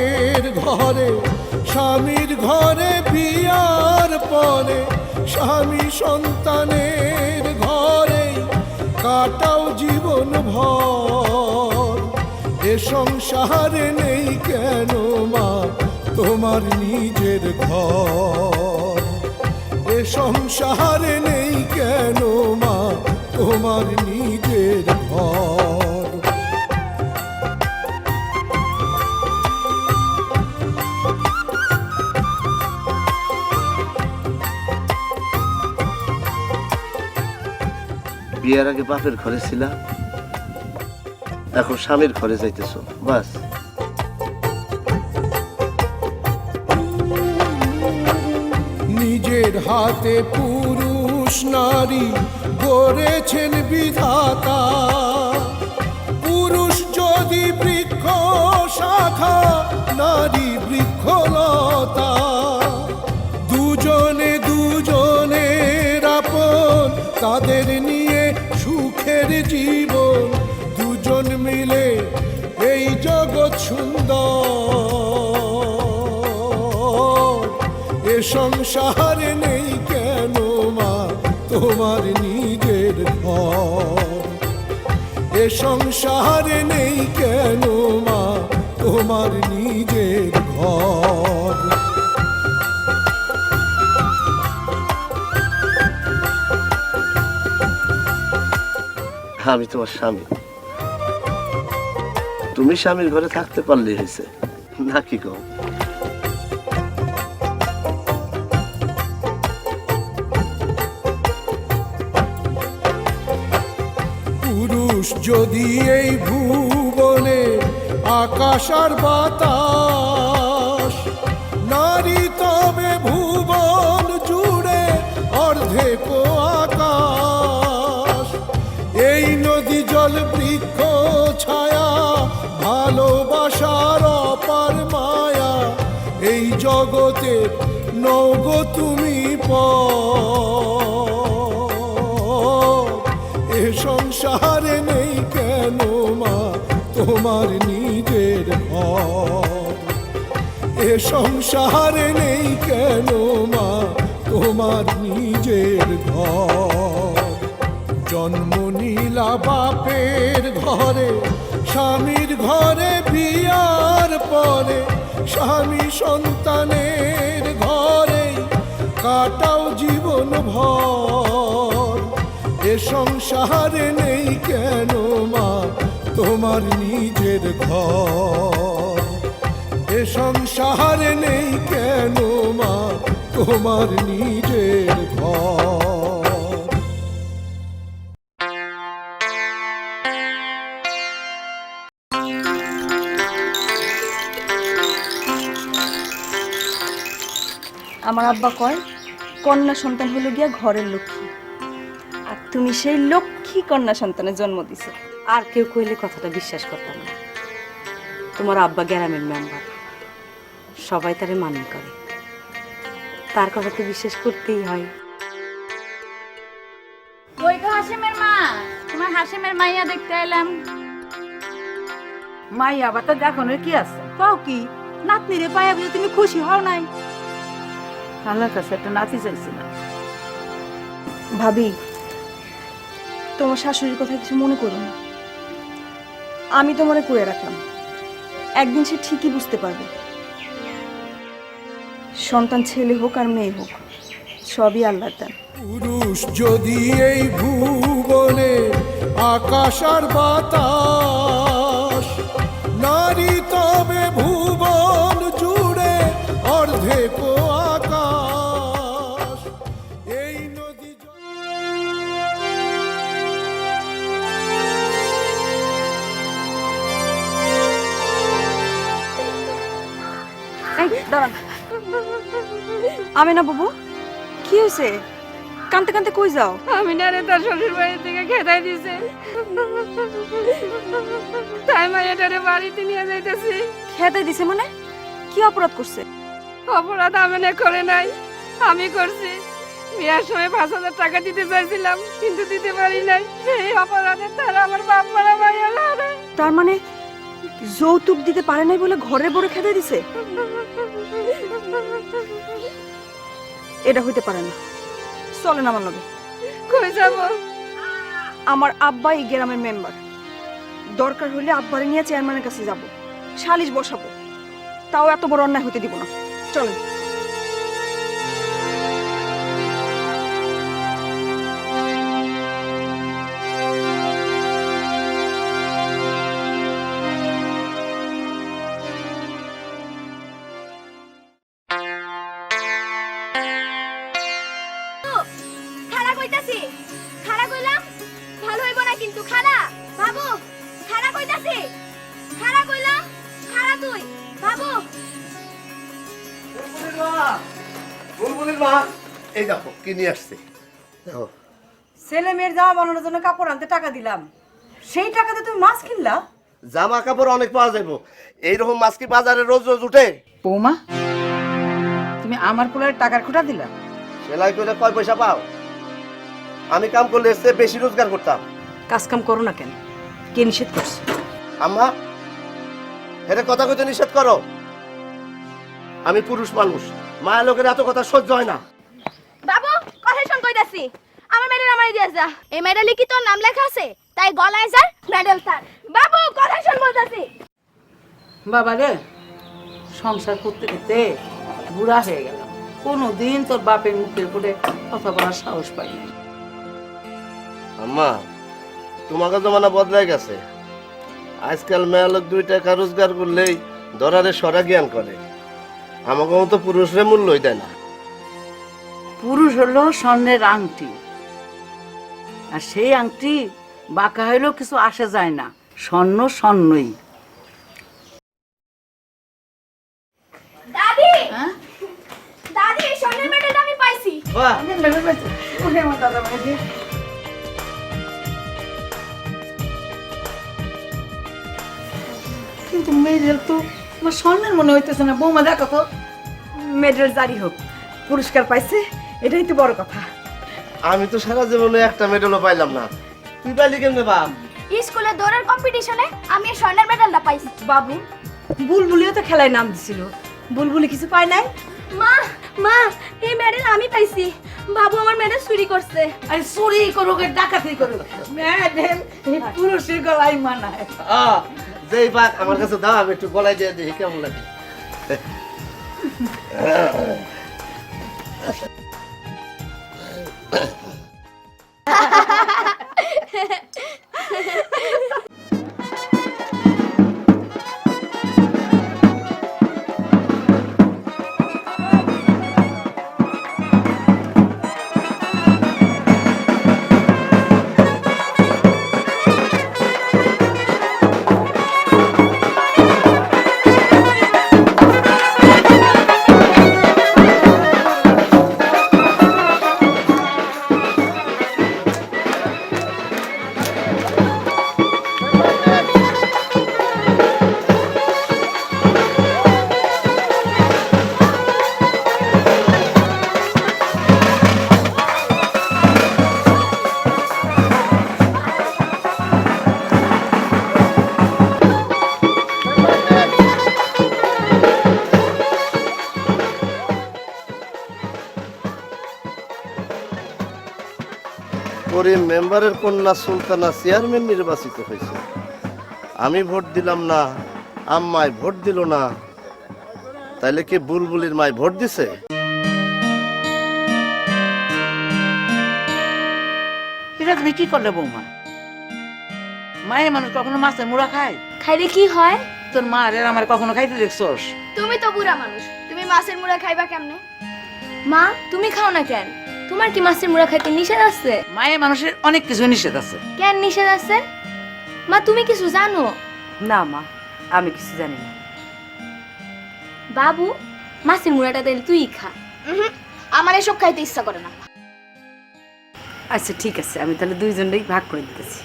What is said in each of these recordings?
বাপের ঘরে স্বামীর ঘরে বিয়ার পরে স্বামী সন্তানের ঘরে কাটাও জীবন ভর। এ সংসারে নেই কেন মা তোমার নিজের ঘর? এ সংসারে নেই কেন মা তোমার নিজের ঘর? বিয়ের আগে বাপের ঘরে ছিলা, এখন স্বামীর ঘরে যাইতেছো, বাস। নিজের হাতে পুরুষ নারী গড়েছেন বিধাতা। পুরুষ যদি বৃক্ষ শাখা, নারী বৃক্ষলতা। দুজনে দুজনের আপন, তাদের নিয়ে সুখের জীবন। দুজন মিলে এই জগৎ সুন্দর। এ সংসারে নেই কেন মা তোমার নিজের ঘর? এ সংসারে নেই কেন মা তোমার নিজের ঘর? আমি তোমার স্বামী, তুমি স্বামীর ঘরে থাকতে পারলে হয়েছে, নাকি কও? পুরুষ যদি এই ভুবনে আকাশ আর বাতাস, নারী তবে ভুবন জুড়ে অর্ধেক আকাশ। এই নদী জল বৃক্ষ ছায়া, ভালোবাসার অপার মায়া। এই জগতে নৌগো তুমি পর। এ সংসারে নেই কেন মা তোমার নিজের ঘর? এ সংসারে নেই কেন মা তোমার নিজের ঘর? জন্ম নিলা বাপের ঘরে স্বামীর ঘরে বিয়ার পরে স্বামী সন্তানের ঘরে কাটাও জীবন ভর। এ সংসারে নেই কেন মা তোমার নিজের ঘর? এ সংসারে নেই কেন মা তোমার নিজের ঘর? আমার আব্বা কয় কন্যা সন্তান হলো গিয়া ঘরের লক্ষ্মী, আর তুমি সেই লক্ষ্মী কন্যা সন্তানের জন্ম দিছো। আর কেউ কইলে কথাটা বিশ্বাস করতাম না। তোমার আব্বা গ্রামের মেম্বার, সবাই তারে মান্য করে, তার কথা তো বিশ্বাস করতেই হয়। ওই তো হাসিমের মা, তোমার হাসিমের মাইয়া দেখতে এলাম। মাইয়া বাতা দেখানোর কি আছে? কও কি নাতনিরে পাইয়া বুঝে তুমি খুশি হও নাই? আল্লাহর কাছে একটা নাতি চাইছিলাম। ভাবি, তোমার শাশুড়ির কথা কিছু মনে করো না। আমি তোমারে কয়ে রাখলাম, একদিন সে ঠিকই বুঝতে পারবে। সন্তান ছেলে হোক আর মেয়ে হোক, সবই আল্লাহর দান। পুরুষ যদি এই ভুবনে আকাশ আর বাতাস, নারী তবে ভুবন জুড়ে অর্ধেক আকাশ। এই নদী দাঁড়ান। আমি না বাবু, কি হয়েছে? কানতে কানতে কই যাও? আমি না রে তার শ্বশুর বাড়ি থেকে খেদাই দিছে, তাই মাইয়াটারে বাড়িতে নিয়ে যাইতেছি। খেতে দিছে মানে? কি অপরাধ করছে? অপরাধ আমি না করে নাই, আমি করছি। বিয়ার সময় 5,000 টাকা দিতে চাইছিলাম, কিন্তু দিতে পারি নাই। সেই অপরাধে তারা আমার বাপ মারা মাইয়া। তার মানে যৌতুক দিতে পারে নাই বলে ঘরের বড় খেতে দিছে? এটা হইতে পারে না। চলেন আমার লগে। কই যাব? আমার আব্বা এই গ্রামের মেম্বার, দরকার হলে আব্বারে নিয়ে চেয়ারম্যানের কাছে যাব, সালিশ বসাবো। তাও এত বড় অন্যায় হতে দিব না। চলেন। খালা কইতাছি, খালা কইলাম ভালো হইব না কিন্তু। খালা বাবু, খালা কইতাছি, খালা কইলাম, খালা তুই বাবু। বুলবুলির মা, এই দেখো কি নিয়ে আসছে। দেখো ছেলে মেয়ের জামা বানানোর জন্য কাপড় আনতে টাকা দিলাম, সেই টাকাতে তুমি মাছ কিনলা? জামা কাপড় অনেক পাওয়া যাইবো, এইরকম মাছ কি বাজারে রোজ রোজ উঠে? বৌমা, তুমি আমার পোলার টাকার খোটা দিলা? সেলাই করে কয় পয়সা পাও? আমি কাম করলে এসে বেশি রোজগার করতাম। কাজ কাম করো না কেন? কে নিষেধ করছে? আম্মা, এটা কথা কইতে নিষেধ করো। আমি পুরুষ মানুষ, মায়া লোকের এত কথা সহ্য হয় না। বাবু কথা শুন কইতাছি, আমার মেডেল আমারে দিয়া যা। এই মেডেলে কি তোর নাম লেখা আছে? তাই গলায় যার মেডেল তার। বাবু কথা শুন বলতাছি। বাবা রে, সংসার করতে করতে বুড়া হয়ে গেলাম, কোনোদিন তোর বাপের মুখের উপরে কথা বলার সাহস পাইনি। আম্মা, তোমাকে জমানা বদলাই গেছে। আজকাল মেয়া লোক 2 টাকা রোজগার করলেই ধরারে সরা জ্ঞান করে। আমাকে মতো পুরুষরে মূল্যই দেয় না। পুরুষ হলো স্বর্ণের আংটি, আর সেই আংটি বাঁকা হইলেও কিছু আসে যায় না, স্বর্ণ স্বর্ণই। দাদি, হ্যাঁ? দাদি এই স্বর্ণের মেডেলটা আমি পাইছি। বাহ, কিন্তু মেয়েদের তো আমার স্বর্ণের মনে হইতেছে না। বৌমা দেখো তো। মেডেল জারি হোক, পুরস্কার পাইছে, এটাই তো বড় কথা। আমি তো সারা জীবনে একটা মেডেলও পাইলাম না। তুই পাইলি কেমনে বাপ? স্কুলে দৌড়ের কম্পিটিশনে আমি এই স্বর্ণের মেডেলটা পাইছি। বাবু, বুলবুলিও তো খেলায় নাম দিছিল, বুলবুলি কিছু পায় নাই? মা, মা এই মেডেল আমি পাইছি। বাবু আমার মেডেল চুরি করছে। আরে চুরি করুক আর ডাকাতি করুক, মেয়েদের এই পুরুষের গলায় মানায়। যেই পাক আমার কাছে দাও, আমি একটু গলায় দিয়ে দেখি কেমন লাগে। করিম মেম্বারের কন্যা সুলতানা চেয়ারম্যান নির্বাচিত হয়েছে। আমি ভোট দিলাম না, আম্মায় ভোট দিল না, তাইলে কি বুলবুলির মায় ভোট দিছে? এটা তুমি কি করলে বৌমা? মায়ের মানুষ কখনো মাছের মুড়া খায়? খাইলে কি হয়? তোর মা রে আমার কখনো খাইতে দেখছস? তুমি তো বুড়া মানুষ, তুমি মাছের মুড়া খাইবা কেমনে? মা তুমি খাও না কেন? তোমার কি মাছের মুড়া খাইতে নিষেধ আছে? মায়ের মানুষের অনেক কিছু নিষেধ আছে। কেন নিষেধ আছে? মা তুমি কিছু জানো? না মা, আমি কিছু জানি না। বাবু মাছের মুড়াটা তাহলে তুই খা। আমার এসব খাইতে ইচ্ছা করে না। আচ্ছা ঠিক আছে, আমি তাহলে দুইজনেই ভাগ করে দিতেছি।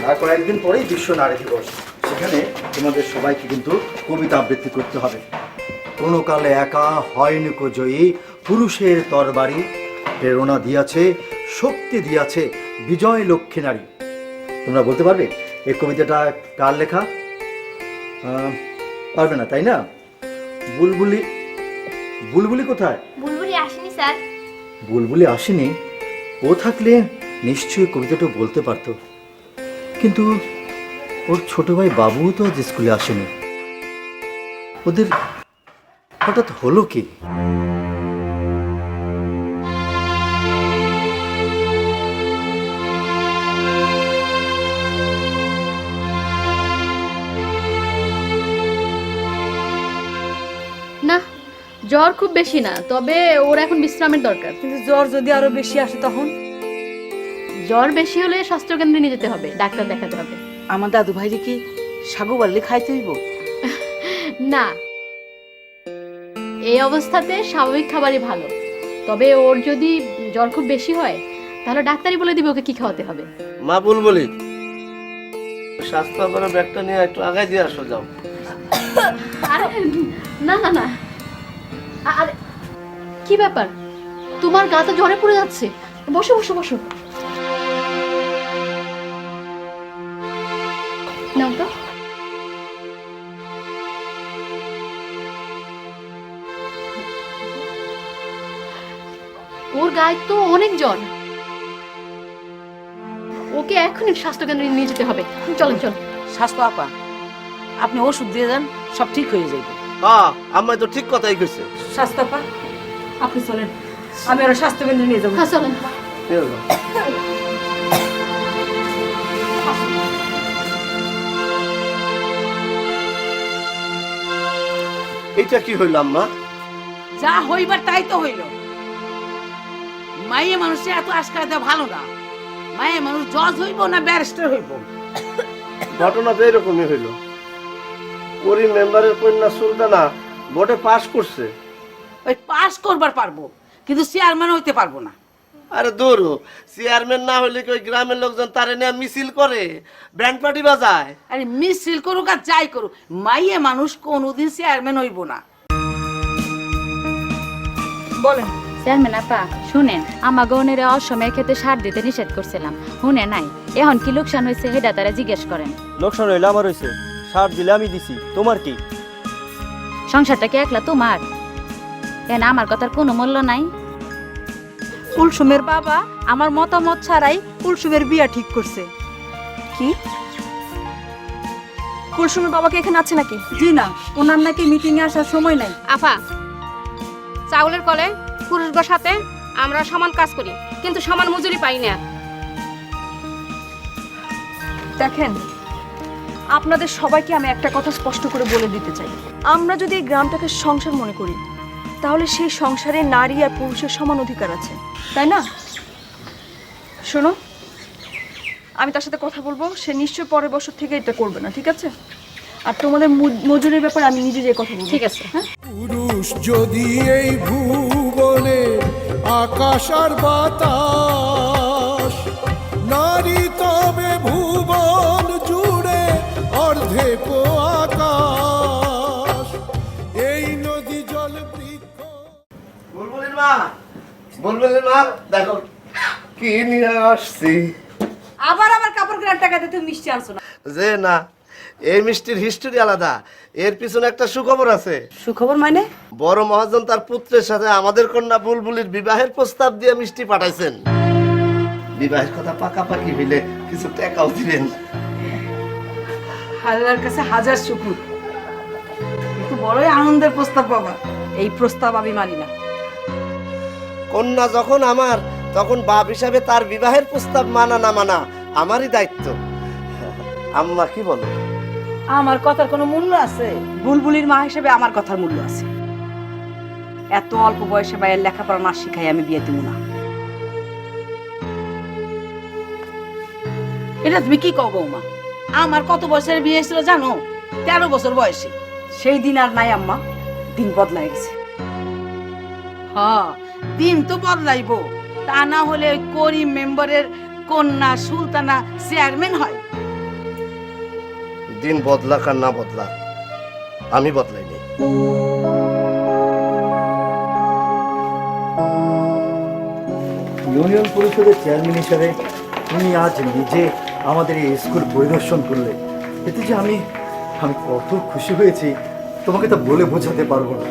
আর কয়েকদিন পরেই বিশ্ব নারী দিবস। সেখানে তোমাদের সবাইকে কিন্তু কবিতা আবৃত্তি করতে হবে। কোনো কালে একা হয়নি কো জয়ী, পুরুষের তরবারি প্রেরণা দিয়াছে, শক্তি দিয়াছে, বিজয় লক্ষ্মী নারী। তোমরা বলতে পারবে এই কবিতাটা কার লেখা? পারবে না তাই না? বুলবুলি, বুলবুলি কোথায়? বুলবুলি আসেনি স্যার। বুলবুলি আসেনি? ও থাকলে নিশ্চয়ই কবিতাটা বলতে পারতো, কিন্তু ওর ছোট ভাই বাবুও তো আজ স্কুলে আসেনি। ওদের হঠাৎ হলো কি? না, জ্বর খুব বেশি না, তবে ওর এখন বিশ্রামের দরকার। কিন্তু জ্বর যদি আরো বেশি আসে তখন? জ্বর বেশি হলে স্বাস্থ্যকেন্দ্রে নিয়ে যেতে হবে, ডাক্তার দেখাতে হবে। আমার দাদু ভাইরে কি সাগু বাড়লে খাইতে হইব? না, এই অবস্থাতে স্বাভাবিক খাবারই ভালো। তবে ওর যদি জ্বর খুব বেশি হয় তাহলে ডাক্তারই বলে দিবে ওকে কি খাওয়াতে হবে। মা বুলবুলি, স্বাস্থ্য করে ব্যাগটা নিয়ে একটু আগায় দিয়ে আসো, যাও। আরে না না না, আরে কি ব্যাপার, তোমার গা তো জ্বরে পড়ে যাচ্ছে। বসো বসো বসো, নাও তো। ওর গায়ে তো অনেক জ্বর, ওকে এখনই স্বাস্থ্যকেন্দ্রে নিয়ে যেতে হবে। চলেন চল। স্বাস্থ্য আপা, আপনি ওষুধ দিয়ে যান, সব ঠিক হয়ে যাবে। হ্যাঁ, আম্মা তো ঠিক কথাই কইছে। স্বাস্থ্য আপা, আপনি চলেন, আমি ওরা স্বাস্থ্য কেন্দ্রে নিয়ে যাবো। হ্যাঁ চলেন। নিয়ে যাও। এটা কি হইল আম্মা? যা হইবার তাই তো হইল। মাইয়ে মানুষে এত আজকাল দেওয়া ভালো না। মাইয়ে মানুষ জজ হইব না ব্যারিস্টার হইব? ঘটনা তো এরকমই হইল। ওরই মেম্বারের কন্যা সুলতানা বোর্ডে পাশ করছে। ওই পাস করবার পারবো, কিন্তু চেয়ারম্যান হইতে পারবো না। আরে দূর, চেয়ারম্যান না হইলে কি ওই গ্রামের লোকজন তারে নিয়ে মিছিল করে, ব্যান্ড পার্টি বাজায়? আরে মিছিল করুক আর যাই করুক, মাইয়ে মানুষ কোনোদিন চেয়ারম্যান হইব না। বলেন। চেয়ারম্যান আপা শুনেন, আমার গৌনের অসময়ে খেতে সার দিতে নিষেধ করছিলাম, শুনে নাই। এখন কি লোকসান হয়েছে সেটা তারা জিজ্ঞেস করেন। লোকসান হইলে আমার হয়েছে, সার দিলে আমি দিছি, তোমার কি? সংসারটা কি একলা তোমার? কেন আমার কথার কোনো মূল্য নাই? কুলসুমের বাবা আমার মতামত ছাড়াই কুলসুমের বিয়া ঠিক করছে। কি? কুলসুমের বাবাকে এখানে আছে নাকি? জি না, ওনার নাকি মিটিং এ আসার সময় নাই। আফা, চাউলের কলে পুরুষদের সাথে আমরা সমান কাজ করি, কিন্তু সমান মজুরি পাই না। দেখেন, আপনাদের সবাইকে আমি একটা কথা স্পষ্ট করে বলে দিতে চাই। আমরা যদি এই গ্রামটাকে সংসার মনে করি, তাহলে সেই সংসারে নারী আর পুরুষের সমান অধিকার আছে, তাই না? শোনো, আমি তার সাথে কথা বলবো, সে নিশ্চয় পরের বছর থেকে এটা করবে না, ঠিক আছে? আর তোমাদের মজুরির ব্যাপারে আমি নিজে যে কথা বলবো। ঠিক আছে। হ্যাঁ, পুরুষ যদি এই ভুবনে আকাশ আর বাতাস, নারী তবে ভুবন জুড়ে অর্ধেক আকাশ। এই নদী জল বৃক্ষ। বুলবুলির মা, বুলবুলির মা, দেখো কি নিয়ে আসছি। আবার আমার কাপড় কেনার টাকাতে তুমি মিষ্টি আনছো না? যে না, এই মিষ্টির হিস্টোরি আলাদা, এর পিছনে একটা সুখবর আছে। সুখবর মানে? বড় মহাজন তার পুত্রের সাথে আমাদের কন্যা বুলবুলির বিবাহের প্রস্তাব দিয়ে মিষ্টি পাঠাইছেন। বিবাহের কথা পাকাপাকি হইলে কিছু টাকাও দিবেন। আল্লাহর কাছে হাজার শুকর, কিন্তু বড়ই আনন্দের প্রস্তাব বাবা। এই প্রস্তাব আমি মানি না। কন্যা যখন আমার, তখন বাপ হিসাবে তার বিবাহের প্রস্তাব মানা না মানা আমারই দায়িত্ব। আম্মা কি বলো? আমার কথার কোনো মূল্য আছে? বুলবুলির মা হিসেবে আমার কথার মূল্য আছে। এত অল্প বয়সে ভাইয়ের লেখাপড়া না শিখাই আমি বিয়ে দিব না। এটা তুমি কি কও বৌমা? আমার কত বছরের বিয়ে ছিল জানো? 13 বছর বয়সে। সেই দিন আর নাই আম্মা, দিন বদলাই গেছে। হ্যাঁ, দিন তো বদলাইবো, তা না হলে ওই করিম মেম্বারের কন্যা সুলতানা চেয়ারম্যান হয়? দিন বদলাক আর না বদলাক, আমি বদলাইনি। ইউনিয়ন পরিষদের চেয়ারম্যান হিসেবে তুমি আজ নিজে আমাদের এই স্কুল পরিদর্শন করলে, এতে যে আমি কত খুশি হয়েছি তোমাকে তা বলে বোঝাতে পারবো না।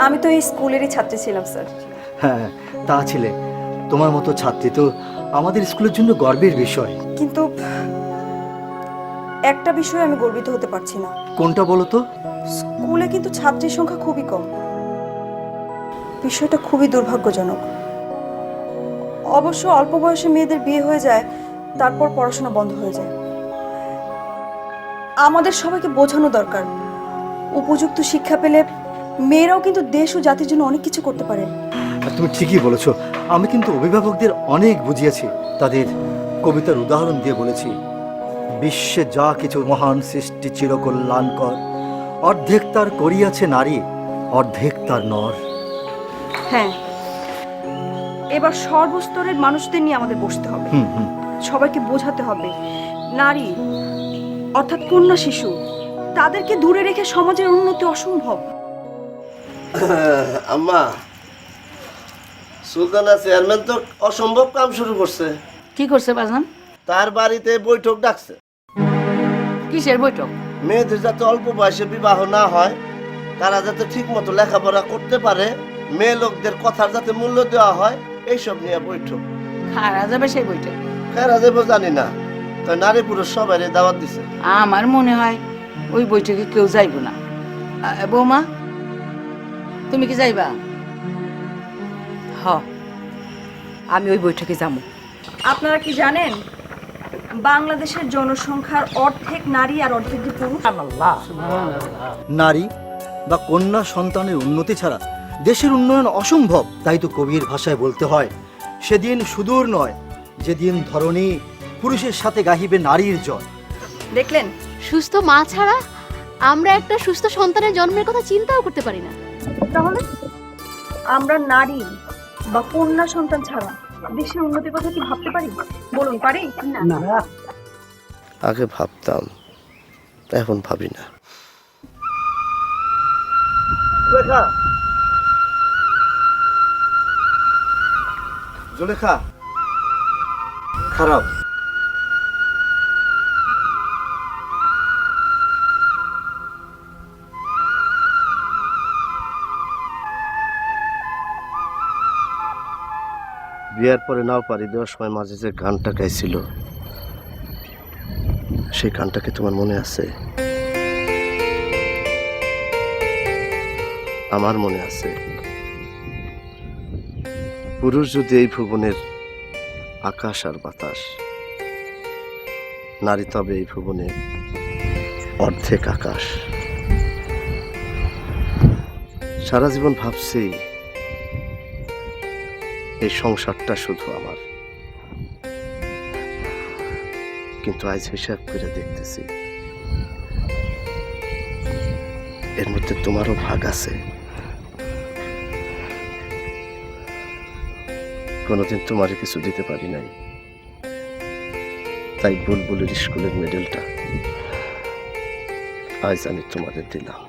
আমি তো এই স্কুলেরই ছাত্রী ছিলাম স্যার। হ্যাঁ, তা ছিলে। তোমার মতো ছাত্রী তো আমাদের স্কুলের জন্য গর্বের বিষয়। কিন্তু একটা বিষয়ে আমি গর্বিত হতে পারছি না। কোনটা বলো তো? স্কুলে কিন্তু ছাত্রীর সংখ্যা খুবই কম। বিষয়টা খুবই দুর্ভাগ্যজনক। অবশ্য অল্প বয়সে মেয়েদের বিয়ে হয়ে যায়, তারপর পড়াশোনা বন্ধ হয়ে যায়। আমাদের সবাইকে বোঝানো দরকার, উপযুক্ত শিক্ষা পেলে মেয়েরাও কিন্তু দেশ ও জাতির জন্য অনেক কিছু করতে পারে। আর তুমি ঠিকই বলেছো। আমি কিন্তু অভিভাবকদের অনেক বুঝিয়েছি, তাদের কবিতার উদাহরণ দিয়ে বলেছি, বিশ্বে যা কিছু মহান সৃষ্টি চিরকল্যাণকর, অর্ধেক তার করিয়াছে নারী, অর্ধেক তার নর। হ্যাঁ, এবার সর্বস্তরের মানুষদের নিয়ে আমাদের বসতে হবে। সবাইকে বোঝাতে হবে, নারী অর্থাৎ কন্যা শিশু, তাদেরকে দূরে রেখে সমাজের উন্নতি অসম্ভব। আম্মা, সুলতানা চেয়ারম্যান তো অসম্ভব কাম শুরু করছে। কি করছে বাজান? তার বাড়িতে বৈঠক ডাকছে। কিসের বৈঠক? মেয়েদের যাতে অল্প বয়সে বিবাহ না হয়, তারা যাতে ঠিক মতো লেখাপড়া করতে পারে, মেয়ে লোকদের কথার যাতে মূল্য দেওয়া হয়, এইসব নিয়ে বৈঠক। খারা যাবে সেই বৈঠক? কারা যাবো জানি না, তাই নারী পুরুষ সবাই দাওয়াত দিছে। আমার মনে হয় ওই বৈঠকে কেউ যাইব না। বৌমা, তুমি কি যাইবা? হ, আমি ওই বৈঠকে যাবো। আপনারা কি জানেন, বাংলাদেশের জনসংখ্যার অর্ধেক নারী আর অর্ধেক পুরুষ। নারী বা কন্যা সন্তানের উন্নতি ছাড়া দেশের উন্নয়ন অসম্ভব। তাই তো কবির ভাষায় বলতে হয়, সেদিন সুদূর নয় যেদিন ধরণী পুরুষের সাথে গাহিবে নারীর জয়। দেখলেন, সুস্থ মা ছাড়া আমরা একটা সুস্থ সন্তানের জন্মের কথা চিন্তাও করতে পারি না। তাহলে আমরা নারী বা কন্যা সন্তান ছাড়া দেশের উন্নতির কথা কি ভাবতে পারি? বলুন, পারি না? আগে ভাবতাম, এখন ভাবি না। জুলেখা, খারাপ। বিয়ার পরে নাও পারি দেওয়ার সময় মাঝে যে গানটা গাইছিল, সেই গানটাকে তোমার মনে আছে? আমার মনে আছে। পুরুষ যদি এই ভুবনের আকাশ আর বাতাস, নারী তবে এই ভুবনে অর্ধেক আকাশ। সারা জীবন ভাবছি এই সংসারটা শুধু আমার, কিন্তু আজ হিসাব করে দেখতেছি এর মধ্যে তোমারও ভাগ আছে। কোনোদিন তোমারে কিছু দিতে পারি নাই, তাই বুলবুলের স্কুলের মেডেলটা আজ আমি তোমাদের দিলাম।